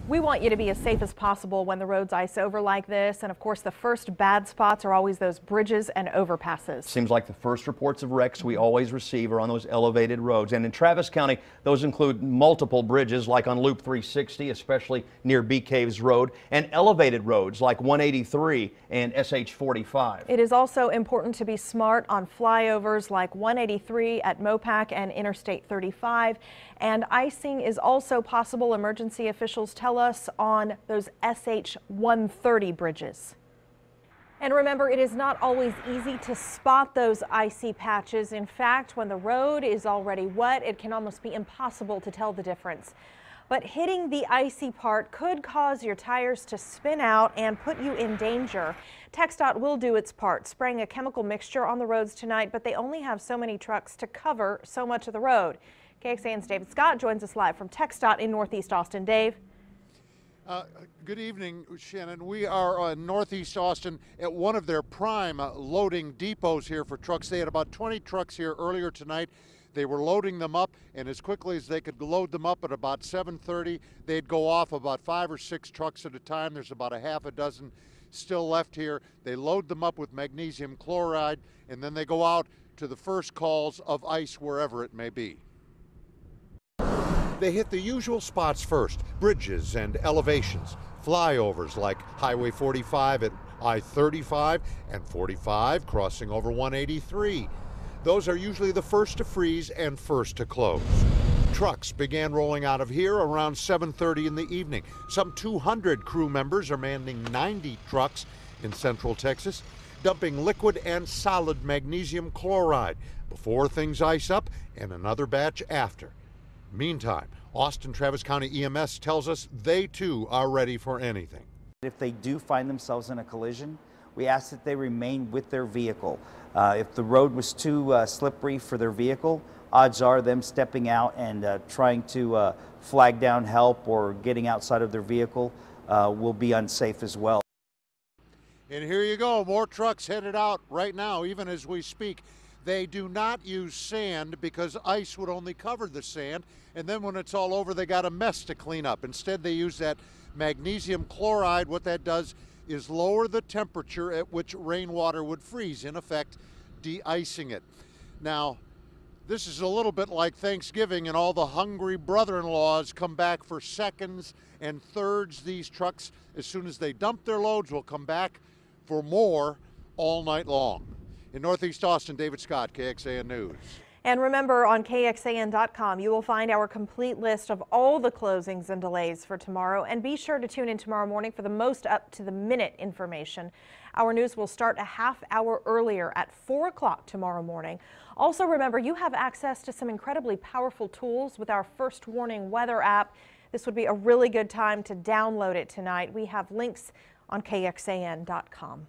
We want you to be as safe as possible when the roads ice over like this. And of course, the first bad spots are always those bridges and overpasses. Seems like the first reports of wrecks we always receive are on those elevated roads. And in Travis County, those include multiple bridges like on Loop 360, especially near Bee Caves Road, and elevated roads like 183 and SH 45. It is also important to be smart on flyovers like 183 at Mopac and Interstate 35. And icing is also possible, emergency officials tell us, on those SH 130 bridges. And remember, it is not always easy to spot those icy patches. In fact, when the road is already wet, it can almost be impossible to tell the difference. But hitting the icy part could cause your tires to spin out and put you in danger. TxDOT will do its part, spraying a chemical mixture on the roads tonight, but they only have so many trucks to cover so much of the road. KXAN's David Scott joins us live from TxDOT in Northeast Austin. Dave. Good evening, Shannon. We are in Northeast Austin at one of their prime loading depots here for trucks. They had about 20 trucks here earlier tonight. They were loading them up, and as quickly as they could load them up at about 7:30, they'd go off about 5 or 6 trucks at a time. There's about a half a dozen still left here. They load them up with magnesium chloride, and then they go out to the first calls of ice wherever it may be. They hit the usual spots first: bridges and elevations, flyovers like Highway 45 at I-35 and 45 crossing over 183. Those are usually the first to freeze and first to close. Trucks began rolling out of here around 7:30 in the evening. Some 200 crew members are manning 90 trucks in Central Texas, dumping liquid and solid magnesium chloride before things ice up and another batch after. Meantime, Austin Travis County EMS tells us they too are ready for anything. If they do find themselves in a collision, we ask that they remain with their vehicle. If the road was too slippery for their vehicle, odds are them stepping out and trying to flag down help or getting outside of their vehicle will be unsafe as well. And here you go, more trucks headed out right now, even as we speak. They do not use sand because ice would only cover the sand, and then when it's all over, they got a mess to clean up. Instead, they use that magnesium chloride. What that does is lower the temperature at which rainwater would freeze, in effect, de-icing it. Now, this is a little bit like Thanksgiving, and all the hungry brother-in-laws come back for seconds and thirds. These trucks, as soon as they dump their loads, will come back for more all night long. In Northeast Austin, David Scott, KXAN News. And remember, on KXAN.com, you will find our complete list of all the closings and delays for tomorrow. And be sure to tune in tomorrow morning for the most up-to-the-minute information. Our news will start a half hour earlier at 4 o'clock tomorrow morning. Also, remember, you have access to some incredibly powerful tools with our First Warning Weather app. This would be a really good time to download it tonight. We have links on KXAN.com.